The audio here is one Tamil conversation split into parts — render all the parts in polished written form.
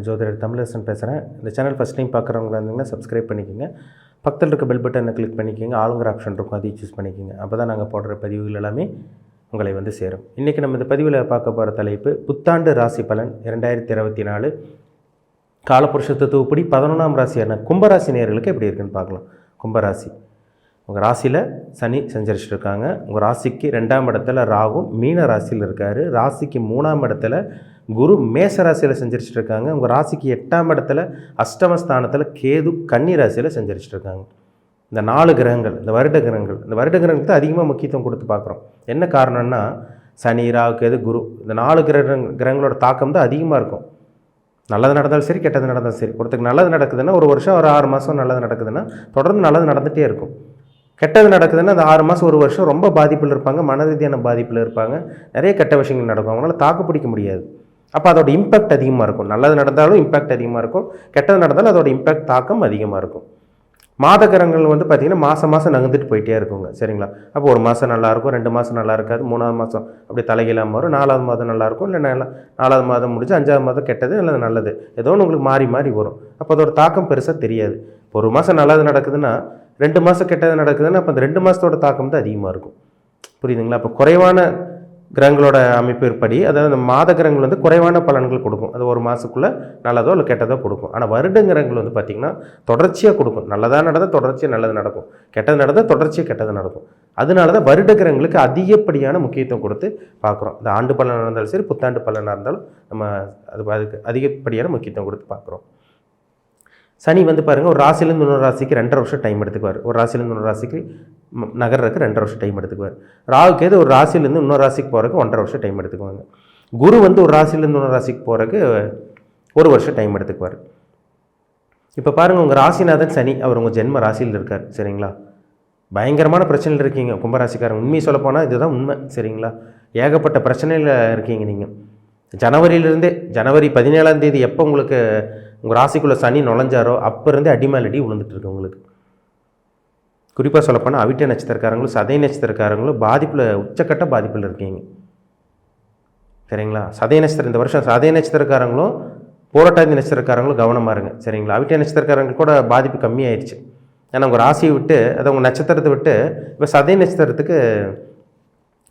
ஜோதிடர் தமிழரசன் பேசுகிறேன். இந்த சேனல் ஃபஸ்ட் டைம் பார்க்குறவங்களா இருந்தீங்கன்னா சப்ஸ்கிரைப் பண்ணிக்கோங்க. பக்கத்தில் இருக்க பெல் பட்டனை கிளிக் பண்ணிக்கோங்க. ஆளுங்கிற ஆப்ஷன் இருக்கும், அதையும் சூஸ் பண்ணிக்கோங்க. அப்போ தான் நாங்கள் போடுற பதிவுகள் எல்லாமே உங்களை வந்து சேரும். இன்றைக்கி நம்ம இந்த பதிவில் பார்க்க போகிற தலைப்பு புத்தாண்டு ராசி பலன் 2024 காலபுருஷ தத்துவப்படி 11ஆம் ராசியான கும்பராசி நேயர்களுக்கு எப்படி இருக்குன்னு பார்க்கலாம். கும்பராசி, உங்கள் ராசியில் சனி சஞ்சரிச்சுட்டு இருக்காங்க. உங்கள் ராசிக்கு 2ஆம் இடத்துல ராகு மீன ராசியில் இருக்கார். ராசிக்கு 3ஆம் இடத்துல குரு மேச ராசியில் செஞ்சரிச்சுட்டு இருக்காங்க. உங்கள் ராசிக்கு 8ஆம் இடத்துல அஷ்டமஸ்தானத்தில் கேது கன்னி ராசியில் செஞ்சரிச்சுட்டு இருக்காங்க. இந்த 4 கிரகங்கள், இந்த வருட கிரகங்களுக்கு தான் அதிகமாக முக்கியத்துவம் கொடுத்து பார்க்குறோம். என்ன காரணம்னா சனி, ராகு, கேது, குரு, இந்த 4 கிரகங்களோட தாக்கம் தான் அதிகமாக இருக்கும். நல்லது நடந்தாலும் சரி, கெட்டது நடந்தாலும் சரி. ஒருத்தருக்கு நல்லது நடக்குதுன்னா ஒரு வருஷம், ஒரு 6 மாதம் நல்லது நடக்குதுன்னா தொடர்ந்து நல்லது நடந்துகிட்டே இருக்கும். கெட்டது நடக்குதுன்னா அந்த 6 மாதம், ஒரு வருஷம் ரொம்ப பாதிப்பில் இருப்பாங்க, மன ரீதியான பாதிப்பில் இருப்பாங்க, நிறைய கெட்ட விஷயங்கள் நடக்கும், அவங்களால தாக்கு பிடிக்க முடியாது. அப்போ அதோட இம்பேக்ட் அதிகமாக இருக்கும். நல்லது நடந்தாலும் இம்பேக்ட் அதிகமாக இருக்கும், கெட்டது நடந்தாலும் அதோட இம்பேக்ட் தாக்கம் அதிகமாக இருக்கும். மாத கிரகங்கள் வந்து பார்த்திங்கன்னா மாதம் நகர்ந்துட்டு போயிட்டே இருக்குங்க, சரிங்களா? அப்போ ஒரு மாதம் நல்லாயிருக்கும், 2 மாதம் நல்லா இருக்காது, 3ஆவது மாதம் அப்படி தலைகீழாமல் வரும், 4ஆவது மாதம் நல்லாயிருக்கும், இல்லை 4ஆவது மாதம் முடிஞ்சு 5ஆவது மாதம் கெட்டது அல்லது நல்லது ஏதோ ஒன்று உங்களுக்கு மாறி வரும். அப்போ அதோட தாக்கம் பெருசாக தெரியாது. இப்போ ஒரு மாதம் நல்லது நடக்குதுன்னா 2 மாதம் கெட்டது நடக்குதுன்னா அப்போ அந்த 2 மாதத்தோட தாக்கம் தான் அதிகமாக இருக்கும். புரியுதுங்களா? அப்போ குறைவான கிரகங்களோட அமைப்பிற்படி, அதாவது அந்த மாத கிரகங்கள் வந்து குறைவான பலன்கள் கொடுக்கும். அது ஒரு மாதத்துக்குள்ளே நல்லதோ இல்லை கெட்டதோ கொடுக்கும். ஆனால் வருட கிரகங்கள் வந்து பார்த்திங்கன்னா தொடர்ச்சியாக கொடுக்கும். நல்லதாக நடந்தால் தொடர்ச்சியாக நல்லது நடக்கும், கெட்டது நடந்தால் தொடர்ச்சியாக கெட்டது நடக்கும். அதனால தான் வருட கிரகங்களுக்கு அதிகப்படியான முக்கியத்துவம் கொடுத்து பார்க்குறோம். இந்த ஆண்டு பலனாக இருந்தாலும் சரி, புத்தாண்டு பலனாக இருந்தாலும் நம்ம அதுக்கு அதிகப்படியான முக்கியத்துவம் கொடுத்து பார்க்குறோம். சனி வந்து பாருங்கள், ஒரு ராசிலேருந்து இன்னொரு ராசிக்கு 2.5 வருஷம் டைம் எடுத்துக்குவார். ஒரு ராசிலேருந்து இன்னொரு ராசிக்கு நகர்றதுக்கு 2.5 வருஷம் டைம் எடுத்துக்குவார். ராகுக்கு ஏது ஒரு ராசிலேருந்து இன்னொரு ராசிக்கு போகிறதுக்கு 1.5 வருஷம் டைம் எடுத்துக்குவாங்க. குரு வந்து ஒரு ராசிலேருந்து இன்னொரு ராசிக்கு போகிறதுக்கு 1 வருஷம் டைம் எடுத்துக்குவார். இப்போ பாருங்கள், உங்கள் ராசிநாதன் சனி, அவர் உங்கள் ஜென்ம ராசியில் இருக்கார், சரிங்களா? பயங்கரமான பிரச்சனையில் இருக்கீங்க கும்பராசிக்காரங்க. உண்மையை சொல்லப்போனால் இதுதான் உண்மை, சரிங்களா? ஏகப்பட்ட பிரச்சனையில் இருக்கீங்க நீங்கள். ஜனவரியிலேருந்தே, ஜனவரி 17ஆம் தேதி எப்போ உங்களுக்கு உங்கள் ராசிக்குள்ளே சனி நுழைஞ்சாரோ அப்போ இருந்தே அடிமேலடி விழுந்துட்டுருக்கு உங்களுக்கு. குறிப்பாக சொல்லப்போனால் அவிட்ட நட்சத்திரக்காரங்களும் சதய நட்சத்திரக்காரங்களும் பாதிப்பில், உச்சக்கட்ட பாதிப்பில் இருக்கீங்க, சரிங்களா? சதய நட்சத்திரம் இந்த வருஷம் சதய நட்சத்திரக்காரங்களும் பூரட்டாதி நட்சத்திரக்காரங்களும் கவனமாக இருங்க, சரிங்களா? அவிட்ட நட்சத்திரக்காரங்களுக்கு கூட பாதிப்பு கம்மியாயிடுச்சு. ஏன்னா உங்கள் ராசியை விட்டு, அதை உங்கள் நட்சத்திரத்தை விட்டு இப்போ சதய நட்சத்திரத்துக்கு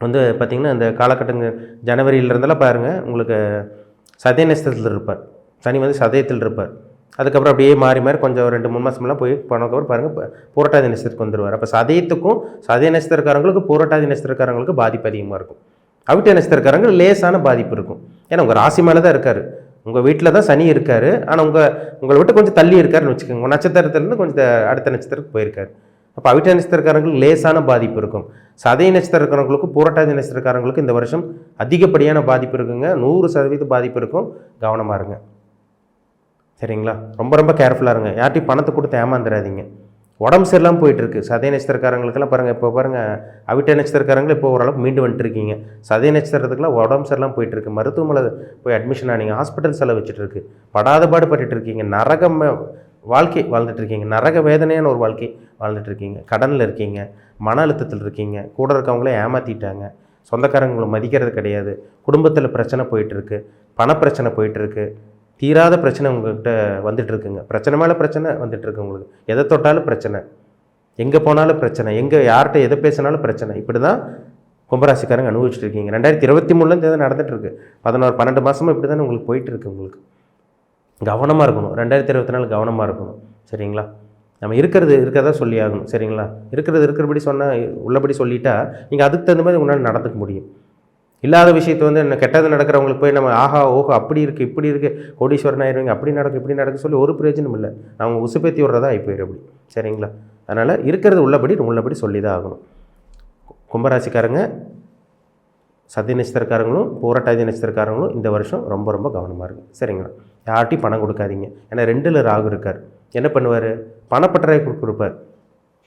வந்து பார்த்திங்கன்னா இந்த காலகட்டங்க ஜனவரியிலேருந்தெல்லாம் பாருங்கள், உங்களுக்கு சதய நட்சத்திரத்தில் இருப்பார் சனி, வந்து சதயத்தில் இருப்பார். அதுக்கப்புறம் அப்படியே மாறி கொஞ்சம் 2-3 மாதம்லாம் போய் போனதுக்கப்புறம் பாருங்கள் பூரட்டாதி நட்சத்திரத்துக்கு வந்துடுவார். அப்போ சதயத்துக்கும் சதய நட்சத்திரக்காரங்களுக்கு பூரட்டாதி நட்சத்திரக்காரங்களுக்கு பாதிப்பு அதிகமாக இருக்கும். அவிட்ட நட்சத்திரக்காரங்க லேசான பாதிப்பு இருக்கும். ஏன்னா உங்கள் ராசி மேலே தான் இருக்கார், உங்கள் வீட்டில் தான் சனி இருக்கார். ஆனால் உங்களை விட்டு கொஞ்சம் தள்ளி இருக்காருன்னு வச்சுக்கோங்க. உங்கள் நட்சத்திரத்துலேருந்து கொஞ்சம் அடுத்த நட்சத்திரத்துக்கு போயிருக்காரு. அப்போ அவிட்ட நட்சத்திரக்காரங்களுக்கு லேசான பாதிப்பு இருக்கும். சதய நட்சத்திரக்காரங்களுக்கும் பூரட்டாதி நட்சத்திரக்காரங்களுக்கும் இந்த வருஷம் அதிகப்படியான பாதிப்பு இருக்குங்க. 100% பாதிப்பு இருக்கும். கவனமாக இருங்க, சரிங்களா? ரொம்ப கேர்ஃபுல்லாக இருங்க. யார்ட்டையும் பணத்தை கொடுத்து ஏமாந்துடாதீங்க. உடம்பு சரியில்லாமல் போயிட்டுருக்கு சதய நட்சத்திரக்காரங்களுக்கெல்லாம் பாருங்கள். இப்போ பாருங்கள், அவிட்ட நட்சத்திரக்காரங்களும் இப்போ ஓரளவுக்கு மீண்டு வந்துட்டுருக்கீங்க. சதய நட்சத்திரத்துக்குலாம் உடம்பு சரியில்லாமல் போயிட்டுருக்கு. மருத்துவமனை போய் அட்மிஷன் ஆனீங்க, ஹாஸ்பிட்டல் செலவு வச்சுட்டுருக்கு, படாத பாடுபட்டு இருக்கீங்க, நரக வாழ்க்கை வாழ்ந்துட்டுருக்கீங்க, நரக வேதனையான ஒரு வாழ்க்கை வாழ்ந்துட்டுருக்கீங்க, கடனில் இருக்கீங்க, மன அழுத்தத்தில் இருக்கீங்க, கூட இருக்கவங்களே ஏமாற்றிட்டாங்க, சொந்தக்காரங்களை மதிக்கிறது கிடையாது, குடும்பத்தில் பிரச்சனை போயிட்டுருக்கு, பணப்பிரச்சனை போயிட்டுருக்கு, தீராத பிரச்சனை உங்கள்கிட்ட வந்துட்டுருக்குங்க. பிரச்சனை மேலே பிரச்சனை வந்துட்டுருக்கு உங்களுக்கு. எதை தொட்டாலும் பிரச்சனை, எங்கே போனாலும் பிரச்சனை, எங்கே யார்கிட்ட எதை பேசினாலும் பிரச்சனை. இப்படி தான் கும்பராசிக்காரங்க அனுபவிச்சுட்டு இருக்கீங்க. 2023 எதாவது நடந்துகிட்ருக்கு. 11-12 மாதமாக இப்படி தானே உங்களுக்கு போயிட்டுருக்கு. உங்களுக்கு கவனமாக இருக்கணும். 2024 கவனமாக இருக்கணும், சரிங்களா? நம்ம இருக்கிறதா சொல்லி ஆகணும், சரிங்களா? இருக்கிறபடி சொன்னால், உள்ளபடி சொல்லிட்டா நீங்கள் அதுக்கு தகுந்த மாதிரி உங்களால் நடந்துக்க முடியும். இல்லாத விஷயத்தை வந்து என்ன கெட்டது நடக்கிறவங்களுக்கு போய் நம்ம ஆஹா ஓஹோ அப்படி இருக்குது இப்படி இருக்குது கோடீஸ்வரன் ஆயிடுவீங்க, அப்படி நடக்கும் இப்படி நடக்கும் சொல்லி ஒரு பிரயோஜனம் இல்லை. அவங்க உசுப்பேத்தி விட்றதா ஆகிப்போயிரு அப்படி, சரிங்களா? அதனால் இருக்கிறது உள்ளபடி சொல்லி தான் ஆகணும். கும்பராசிக்காரங்க, சதய நட்சத்திரக்காரங்களும் பூரட்டாதி நட்சத்திரக்காரங்களும் இந்த வருஷம் ரொம்ப கவனமாக இருக்கும், சரிங்களா? யார்ட்டையும் பணம் கொடுக்காதீங்க. ஏன்னா 2ல் ராகு இருக்கார். என்ன பண்ணுவார்? பணப்பட்டறை கொடுப்பார்.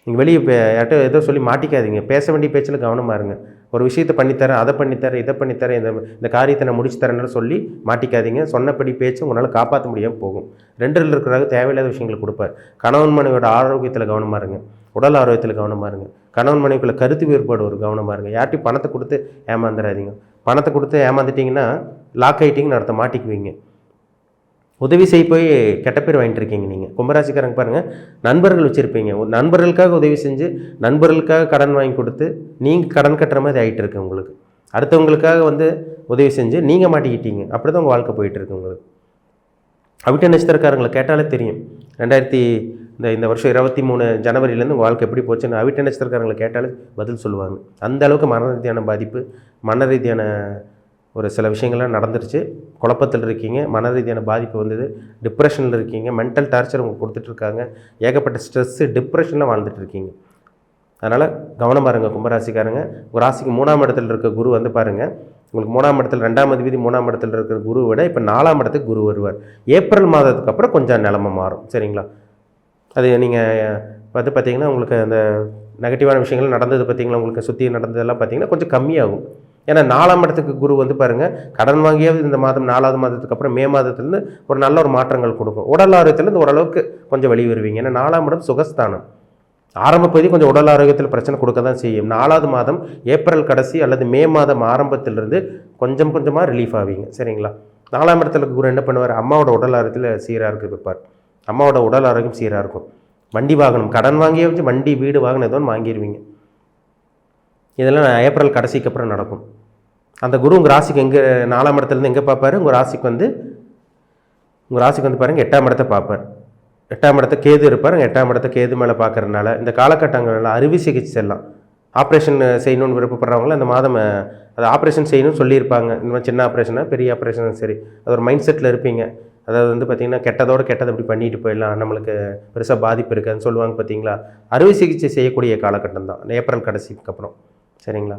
நீங்கள் வெளியே யார்கிட்ட ஏதோ சொல்லி மாட்டிக்காதீங்க. பேச வேண்டிய பேச்சில் கவனமாக இருங்க. ஒரு விஷயத்தை பண்ணித்தரேன், அதை பண்ணித்தரேன், இதை பண்ணித்தரேன், இந்த காரியத்தை நான் முடிச்சு தரேன்னு சொல்லி மாட்டிக்காதீங்க. சொன்னபடி பேச்சு உங்களால் காப்பாற்ற முடியாமல் போகும். 2ல் இருக்கிறாங்க தேவையில்லாத விஷயங்களை கொடுப்பார். கணவன் மனைவியோட ஆரோக்கியத்தில் கவனமாக இருங்க, உடல் ஆரோக்கியத்தில் கவனமாக இருங்க. கணவன் மனைவிக்குள்ள கருத்து வேறுபாடு ஒரு கவனமாக இருங்க. யார்ட்டையும் பணத்தை கொடுத்து ஏமாந்துடாதீங்க. பணத்தை கொடுத்து ஏமாந்துட்டிங்கன்னா லாக் ஆகிட்டிங்கன்னு அர்த்தம், மாட்டிக்குவீங்க. உதவி செய்ய போய் கெட்ட பேர் வாங்கிட்டு இருக்கீங்க நீங்கள். கும்பராசிக்காரங்க பாருங்கள், நண்பர்கள் வச்சுருப்பீங்க. ஒரு நண்பர்களுக்காக உதவி செஞ்சு நண்பர்களுக்காக கடன் வாங்கி கொடுத்து நீங்கள் கடன் கட்டுற மாதிரி ஆகிட்டு இருக்கு உங்களுக்கு. அடுத்தவங்களுக்காக வந்து உதவி செஞ்சு நீங்கள் மாட்டிக்கிட்டீங்க. அப்படி தான் உங்கள் வாழ்க்கை போயிட்டுருக்கு உங்களுக்கு. அவிட்ட நட்சத்திரக்காரங்களை கேட்டாலே தெரியும். இந்த வருஷம் 23 ஜனவரியிலேருந்து உங்கள் வாழ்க்கை எப்படி போச்சுன்னு அவிட்ட நட்சத்திரக்காரங்களை கேட்டாலே பதில் சொல்லுவாங்க. அந்த அளவுக்கு மன ரீதியான பாதிப்பு, மன ரீதியான ஒரு சில விஷயங்கள்லாம் நடந்துருச்சு. குழப்பத்தில் இருக்கீங்க, மன ரீதியான பாதிப்பு வந்தது, டிப்ரெஷனில் இருக்கீங்க, மென்டல் டார்ச்சர் உங்களுக்கு கொடுத்துட்ருக்காங்க, ஏகப்பட்ட ஸ்ட்ரெஸ்ஸு டிப்ரெஷனில் வாழ்ந்துட்டு இருக்கீங்க. அதனால் கவனமாக இருங்க கும்பராசிக்காரங்க. ஒரு ராசிக்கு 3ஆம் இடத்துல இருக்க குரு வந்து பாருங்கள், உங்களுக்கு 3ஆம் இடத்துல 2ஆம் அதிபதி 3ஆம் இடத்துல இருக்கிற குருவை விட இப்போ 4ஆம் இடத்துக்கு குரு வருவார். ஏப்ரல் மாதத்துக்கு அப்புறம் கொஞ்சம் நிலமை மாறும். சரிங்களா? அது நீங்கள் வந்து பார்த்திங்கன்னா உங்களுக்கு அந்த நெகட்டிவான விஷயங்கள் நடந்தது பார்த்திங்களா, உங்களுக்கு சுற்றி நடந்ததெல்லாம் பார்த்திங்கன்னா கொஞ்சம் கம்மியாகும். ஏன்னா 4ஆம் இடத்துக்கு குரு வந்து பாருங்கள், கடன் வாங்கியாவது இந்த மாதம் 4ஆவது மாதத்துக்கு அப்புறம் மே மாதத்துலேருந்து ஒரு நல்ல ஒரு மாற்றங்கள் கொடுக்கும். உடல் ஆரோக்கியத்துலேருந்து ஓரளவுக்கு கொஞ்சம் வெளியே வருவீங்க. ஏன்னா 4ஆம் இடம் சுகஸ்தானம். ஆரம்ப பகுதி கொஞ்சம் உடல் ஆரோக்கியத்தில் பிரச்சனை கொடுக்க தான் செய்யும். 4ஆவது மாதம் ஏப்ரல் கடைசி அல்லது மே மாதம் ஆரம்பத்திலிருந்து கொஞ்சம் கொஞ்சமாக ரிலீஃப் ஆவீங்க. சரிங்களா? 4ஆம் இடத்துல குரு என்ன பண்ணுவார், அம்மாவோட உடல் ஆரோக்கியத்தில் சீராக இருக்க வைப்பார். அம்மாவோட உடல் ஆரோக்கியம் சீராக இருக்கும். வண்டி வாகனம் கடன் வாங்கியே வச்சு வண்டி வீடு வாகனம் ஏதோ ஒன்று வாங்கிடுவீங்க. இதெல்லாம் ஏப்ரல் கடைசிக்கு அப்புறம் நடக்கும். அந்த குரு உங்கள் ராசிக்கு எங்கே 4ஆம் இடத்துலேருந்து எங்கே பார்ப்பார், உங்கள் ராசிக்கு வந்து பாருங்கள் 8ஆம் இடத்தை பார்ப்பார். 8ஆம் இடத்தை கேது இருப்பார். 8ஆம் இடத்தை கேது மேலே பார்க்குறதுனால இந்த காலகட்டங்களில் அறுவை சிகிச்சை எல்லாம் ஆப்ரேஷன் செய்யணும்னு விருப்பப்படுறவங்கள அந்த மாதம் அது ஆப்ரேஷன் செய்யணும்னு சொல்லியிருப்பாங்க. இந்த மாதிரி சின்ன ஆப்ரேஷனாக பெரிய ஆப்ரேஷனும் சரி, அது ஒரு மைண்ட் செட்டில் இருப்பீங்க. அதாவது வந்து பார்த்திங்கன்னா கெட்டதோடு கெட்டதை இப்படி பண்ணிட்டு போயிடலாம், நம்மளுக்கு பெருசாக பாதிப்பு இருக்காதுன்னு சொல்லுவாங்க பார்த்தீங்களா. அறுவை சிகிச்சை செய்யக்கூடிய காலகட்டம் தான் ஏப்ரல் கடைசிக்கு அப்புறம். சரிங்களா?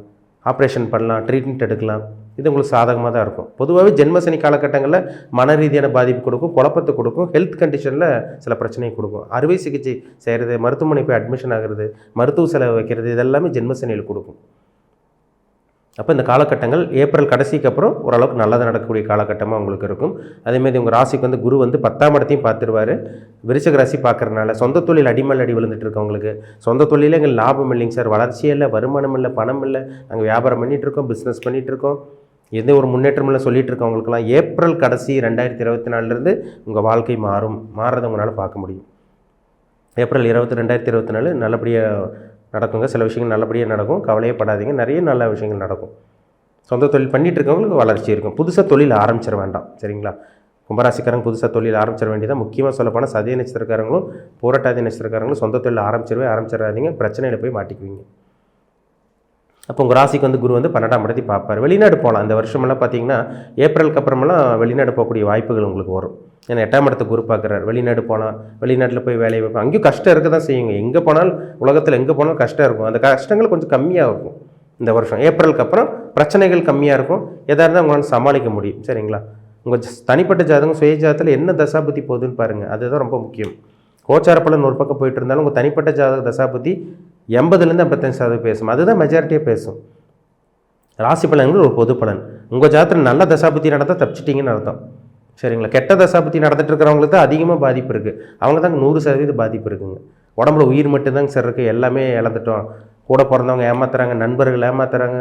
ஆப்ரேஷன் பண்ணலாம், ட்ரீட்மெண்ட் எடுக்கலாம். இது உங்களுக்கு சாதகமாக தான் இருக்கும். பொதுவாகவே ஜென்மசனி காலகட்டங்களில் மன ரீதியான பாதிப்பு கொடுக்கும், குழப்பத்தை கொடுக்கும், ஹெல்த் கண்டிஷனில் சில பிரச்சனையை கொடுக்கும். அறுவை சிகிச்சை செய்கிறது, மருத்துவமனை போய் அட்மிஷன் ஆகிறது, மருத்துவ செலவு வைக்கிறது, இதெல்லாமே ஜென்மசனியில் கொடுக்கும். அப்போ இந்த காலகட்டங்கள் ஏப்ரல் கடைசிக்கு அப்புறம் ஓரளவுக்கு நல்லது நடக்கக்கூடிய காலகட்டமாக உங்களுக்கு இருக்கும். அதேமாதிரி உங்கள் ராசிக்கு வந்து குரு வந்து 10ஆம் இடத்தையும் பார்த்துருவார். விருச்சிக ராசி பார்க்குறதுனால சொந்த தொழில் அடி விழுந்துட்டு இருக்கவங்களுக்கு, சொந்த தொழிலே எங்கள் லாபம் இல்லைங்க சார், வளர்ச்சியே இல்லை, வருமானம் இல்லை, பணம் இல்லை, நாங்கள் வியாபாரம் பண்ணிகிட்ருக்கோம், பிஸ்னஸ் பண்ணிகிட்ருக்கோம், எந்த ஒரு முன்னேற்றம் இல்லை சொல்லிகிட்டு இருக்கவங்களுக்குலாம் ஏப்ரல் கடைசி 2024 உங்கள் வாழ்க்கை மாறுறதை உங்களால் பார்க்க முடியும். ஏப்ரல் 2024 நல்லபடியாக நடக்குங்க. சில விஷயங்கள் நல்லபடியாக நடக்கும், கவலையே படாதீங்க. நிறைய நல்ல விஷயங்கள் நடக்கும். சொந்த தொழில் பண்ணிகிட்டு இருக்கவங்களுக்கு வளர்ச்சி இருக்கும். புதுசாக தொழில் ஆரம்பிச்சிட வேண்டாம். சரிங்களா? கும்பராசிக்காரங்க புதுசாக தொழில் ஆரம்பிச்சிட வேண்டியதான். முக்கியமாக சொல்லப்போனால் சதய நட்சத்திரக்காரங்களும் பூரட்டாதி நட்சத்திரக்காரங்களும் சொந்த தொழில் ஆரம்பிச்சிடாதீங்க, பிரச்சனையில் போய் மாட்டிக்குவீங்க. அப்போ உங்கள் ராசிக்கு வந்து குரு வந்து 12ஆம் இடத்தை பார்ப்பார். வெளிநாடு போகலாம். இந்த வருஷமெல்லாம் பார்த்தீங்கன்னா ஏப்ரலுக்கு அப்புறமெல்லாம் வெளிநாடு போகக்கூடிய வாய்ப்புகள் உங்களுக்கு வரும். ஏன்னா 8ஆம் இடத்தை குரு பார்க்குறாரு. வெளிநாடு போகலாம், வெளிநாட்டில் போய் வேலையை வைப்போம். அங்கேயும் கஷ்டம் இருக்க தான் செய்யுங்க. எங்கே போனாலும் உலகத்தில் எங்கே போனாலும் கஷ்டம் இருக்கும். அந்த கஷ்டங்கள் கொஞ்சம் கம்மியாக இருக்கும் இந்த வருஷம். ஏப்ரலுக்கு அப்புறம் பிரச்சனைகள் கம்மியாக இருக்கும். எதாக இருந்தால் உங்களால் சமாளிக்க முடியும். சரிங்களா? உங்கள் தனிப்பட்ட ஜாதகம் சுய ஜாதகத்தில் என்ன தசாபுத்தி போகுதுன்னு பாருங்கள். அதுதான் ரொம்ப முக்கியம். கோச்சார பலன் ஒரு பக்கம் போயிட்டு இருந்தாலும் உங்கள் தனிப்பட்ட ஜாதக தசாபுத்தி 80% 85% பேசும். அதுதான் மெஜாரிட்டியாக பேசும். ராசி பலன்கள் ஒரு பொது பலன். உங்கள் ஜாதகத்தில் நல்ல தசாபுத்தி நடந்தால் தப்பிச்சிட்டிங்கன்னு அர்த்தம். சரிங்களா? கெட்ட தசாபுத்தி நடந்துட்டு இருக்கிறவங்களுக்கு தான் அதிகமாக பாதிப்பு இருக்குது. அவங்க தாங்க 100% பாதிப்பு இருக்குங்க. உடம்புல உயிர் மட்டும்தாங்க சார் இருக்குது, எல்லாமே இழந்துட்டோம். கூட பிறந்தவங்க ஏமாத்துறாங்க, நண்பர்கள் ஏமாத்துறாங்க,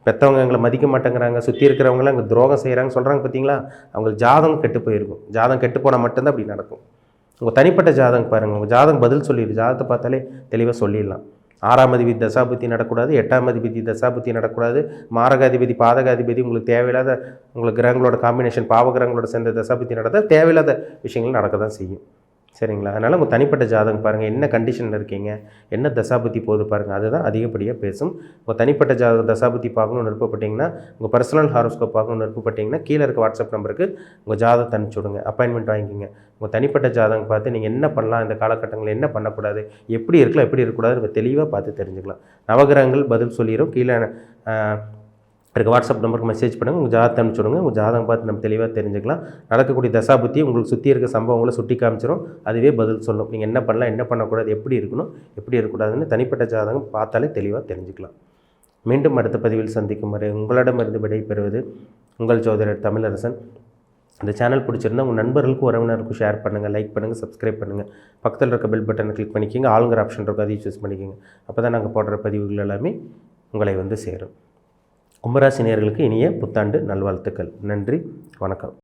பெற்றவங்க எங்களை மதிக்க மாட்டேங்கிறாங்க, சுற்றி இருக்கிறவங்களாம் அங்கே துரோகம் செய்கிறாங்க சொல்கிறாங்க பார்த்தீங்களா. அவங்களுக்கு ஜாதகம் கெட்டு போயிருக்கும். ஜாதகம் கெட்டு போனால் மட்டும்தான் அப்படி நடக்கும். உங்கள் தனிப்பட்ட ஜாதகம் பாருங்கள். உங்கள் ஜாதகம் பதில் சொல்லிடு. ஜாதகத்தை பார்த்தாலே தெளிவாக சொல்லிடலாம். 6ஆம் அதிபதி தசாபுத்தி நடக்கூடாது, 8ஆம் அதிபதி தசாபுத்தி நடக்கூடாது, மாரகாதிபதி பாதகாதிபதி உங்களுக்கு தேவையில்லாத உங்களுக்கு கிரகங்களோட காம்பினேஷன் பாவகிரகங்களோட சேர்ந்த தசாபுத்தி நடந்தால் தேவையில்லாத விஷயங்கள் நடக்க தான் செய்யும். சரிங்களா? அதனால் உங்கள் தனிப்பட்ட ஜாதகம் பாருங்கள், என்ன கண்டிஷனில் இருக்கீங்க, என்ன தசாபுத்தி போகுது பாருங்கள், அதுதான் அதிகப்படியாக பேசும். உங்கள் தனிப்பட்ட தசாபுத்தி பார்க்கணும்னு விருப்பப்பட்டிங்கன்னா, உங்கள் பர்சனல் ஹாரோஸ்கோப் பார்க்கணும்னு விருப்பப்பட்டிங்கன்னா கீழே இருக்க வாட்ஸ்அப் நம்பருக்கு உங்கள் ஜாதகத்தை அனுப்பிச்சி விடுங்க, அப்பாயின்மெண்ட் வாங்கிக்கிங்க. உங்கள் தனிப்பட்ட ஜாதகம் பார்த்து நீங்கள் என்ன பண்ணலாம், இந்த காலகட்டங்களில் என்ன பண்ணக்கூடாது, எப்படி இருக்கலாம் எப்படி இருக்கக்கூடாது நம்ம தெளிவாக பார்த்து தெரிஞ்சுக்கலாம். நவகிரகங்கள் பதில் சொல்லிடும். கீழே இருக்க வாட்ஸ்அப் நம்பருக்கு மெசேஜ் பண்ணுங்கள், உங்கள் ஜாதகத்தை அனுப்பிச்சுடுங்க. உங்கள் ஜாதகம் பார்த்து நம்ம தெளிவாக தெரிஞ்சுக்கலாம். நடக்கக்கூடிய தசாபுத்தி உங்களுக்கு சுற்றி இருக்க சம்பவங்களை சுட்டி காமிச்சிடும். அதுவே பதில் சொல்லும். நீங்கள் என்ன பண்ணலாம், என்ன பண்ணக்கூடாது, எப்படி இருக்கணும், எப்படி இருக்கக்கூடாதுன்னு தனிப்பட்ட ஜாதகம் பார்த்தாலே தெளிவாக தெரிஞ்சுக்கலாம். மீண்டும் அடுத்த பதிவில் சந்திக்கும் வரை உங்களிடமிருந்து விடைபெறுவது உங்கள் ஜோதிடர் தமிழரசன். இந்த சேனல் பிடிச்சிருந்தா உங்கள் நண்பர்களுக்கும் உறவினருக்கும் ஷேர் பண்ணுங்கள், லைக் பண்ணுங்கள், சப்ஸ்கிரைப் பண்ணுங்கள். பக்கத்தில் இருக்க பெல் பட்டனை கிளிக் பண்ணிக்கோங்க. ஆளுங்கிற ஆப்ஷன் இருக்கும், அதையும் சூஸ் பண்ணிக்கோங்க. அப்போ தான் நாங்கள் போடுற பதிவுகள் எல்லாமே உங்களை வந்து சேரும். கும்பராசி நேயர்களுக்கு இனிய புத்தாண்டு நல்வாழ்த்துக்கள். நன்றி, வணக்கம்.